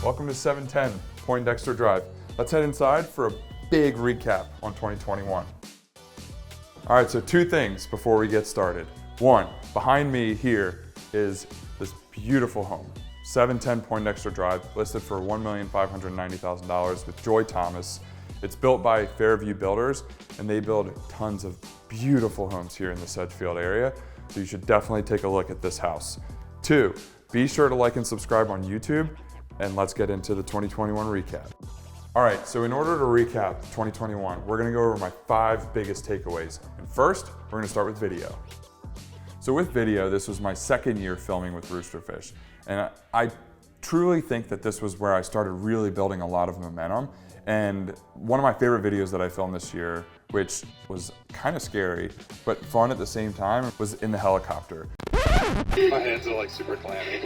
Welcome to 710 Poindexter Drive. Let's head inside for a big recap on 2021. All right, so two things before we get started. One, behind me here is this beautiful home, 710 Poindexter Drive, listed for $1,590,000 with Joy Thomas. It's built by Fairview Builders, and they build tons of beautiful homes here in the Sedgefield area, so you should definitely take a look at this house. Two, be sure to like and subscribe on YouTube, and let's get into the 2021 recap. All right, so in order to recap 2021, we're gonna go over my 5 biggest takeaways. And first, we're gonna start with video. So with video, this was my second year filming with Roosterfish. And I truly think that this was where I started really building a lot of momentum. And one of my favorite videos that I filmed this year, which was kind of scary, but fun at the same time, was in the helicopter. My hands are like super clammy.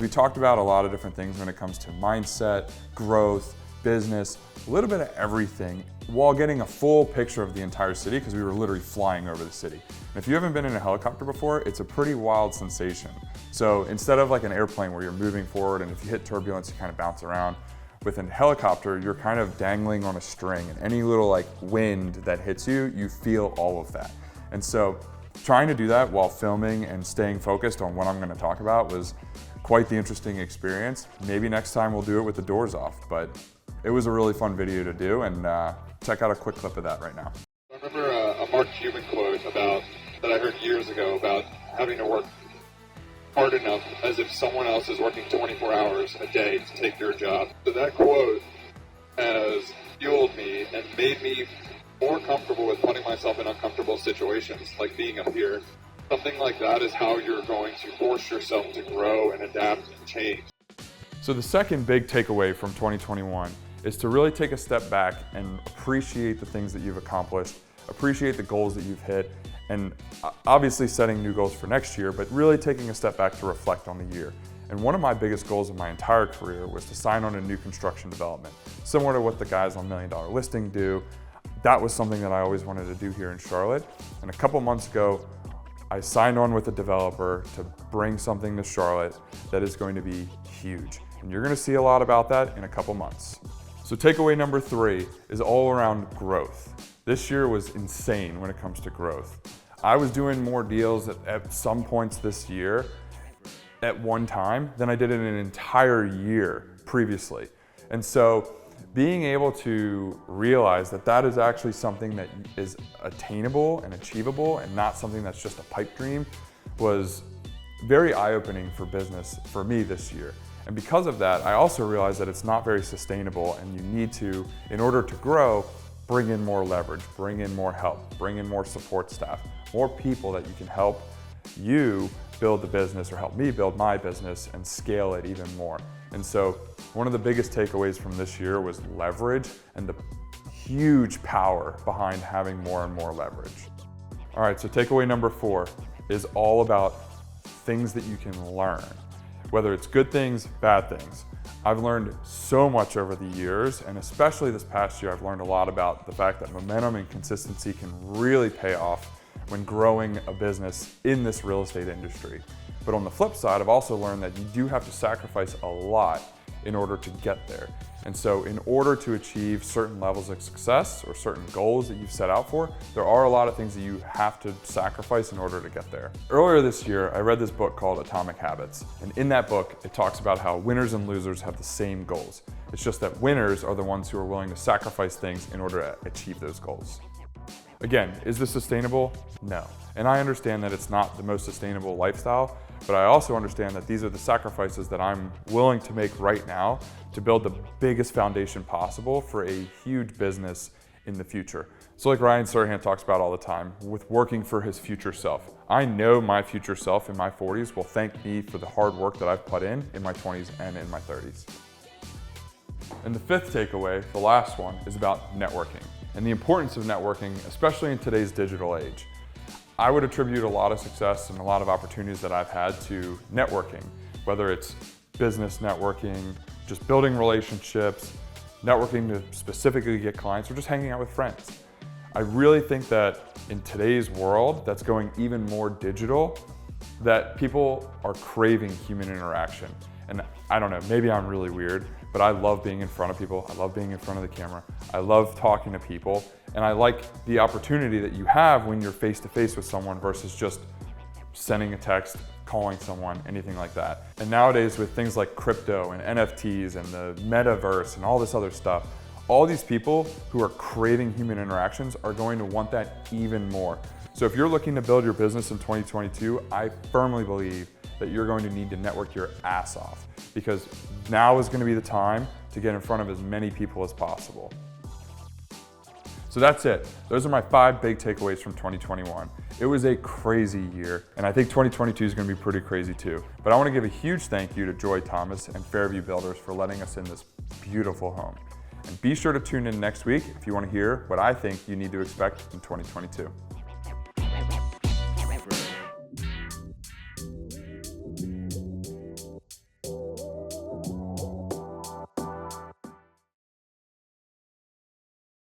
We talked about a lot of different things when it comes to mindset, growth, business, a little bit of everything, while getting a full picture of the entire city, because we were literally flying over the city. And if you haven't been in a helicopter before, it's a pretty wild sensation. So instead of like an airplane where you're moving forward and if you hit turbulence, you kind of bounce around, with a helicopter, you're kind of dangling on a string, and any little like wind that hits you, you feel all of that. And so trying to do that while filming and staying focused on what I'm going to talk about was quite the interesting experience. Maybe next time we'll do it with the doors off, but it was a really fun video to do, and check out a quick clip of that right now. I remember a Mark Cuban quote that I heard years ago about having to work hard enough as if someone else is working 24 hours a day to take your job. So that quote has fueled me and made me more comfortable with putting myself in uncomfortable situations, like being up here. Something like that is how you're going to force yourself to grow and adapt and change. So the second big takeaway from 2021 is to really take a step back and appreciate the things that you've accomplished, appreciate the goals that you've hit, and obviously setting new goals for next year, but really taking a step back to reflect on the year. And one of my biggest goals of my entire career was to sign on a new construction development, similar to what the guys on $1 Million Listing do. That was something that I always wanted to do here in Charlotte. And a couple months ago, I signed on with a developer to bring something to Charlotte that is going to be huge. And you're gonna see a lot about that in a couple months. So takeaway number 3 is all around growth. This year was insane when it comes to growth. I was doing more deals at some points this year at one time than I did in an entire year previously. And so being able to realize that that is actually something that is attainable and achievable and not something that's just a pipe dream was very eye-opening for business for me this year. And because of that, I also realized that it's not very sustainable, and you need to, in order to grow, bring in more leverage, bring in more help, bring in more support staff, more people that you can help you build the business or help me build my business and scale it even more. And so one of the biggest takeaways from this year was leverage and the huge power behind having more and more leverage. All right, so takeaway number 4 is all about things that you can learn, whether it's good things, bad things. I've learned so much over the years, and especially this past year, I've learned a lot about the fact that momentum and consistency can really pay off when growing a business in this real estate industry. But on the flip side, I've also learned that you do have to sacrifice a lot in order to get there. And so in order to achieve certain levels of success or certain goals that you've set out for, there are a lot of things that you have to sacrifice in order to get there. Earlier this year, I read this book called Atomic Habits. And in that book, it talks about how winners and losers have the same goals. It's just that winners are the ones who are willing to sacrifice things in order to achieve those goals. Again, is this sustainable? No. And I understand that it's not the most sustainable lifestyle, but I also understand that these are the sacrifices that I'm willing to make right now to build the biggest foundation possible for a huge business in the future. So like Ryan Serhant talks about all the time, with working for his future self. I know my future self in my 40s will thank me for the hard work that I've put in my 20s and in my 30s. And the 5th takeaway, the last one, is about networking and the importance of networking, especially in today's digital age. I would attribute a lot of success and a lot of opportunities that I've had to networking, whether it's business networking, just building relationships, networking to specifically get clients, or just hanging out with friends. I really think that in today's world that's going even more digital, that people are craving human interaction. And I don't know, maybe I'm really weird, but I love being in front of people. I love being in front of the camera. I love talking to people. And I like the opportunity that you have when you're face to face with someone versus just sending a text, calling someone, anything like that. And nowadays with things like crypto and NFTs and the metaverse and all this other stuff, all these people who are craving human interactions are going to want that even more. So if you're looking to build your business in 2022, I firmly believe that you're going to need to network your ass off, because now is going to be the time to get in front of as many people as possible. So that's it. Those are my 5 big takeaways from 2021. It was a crazy year, and I think 2022 is going to be pretty crazy too. But I want to give a huge thank you to Joy Thomas and Fairview Builders for letting us in this beautiful home. And be sure to tune in next week if you want to hear what I think you need to expect in 2022.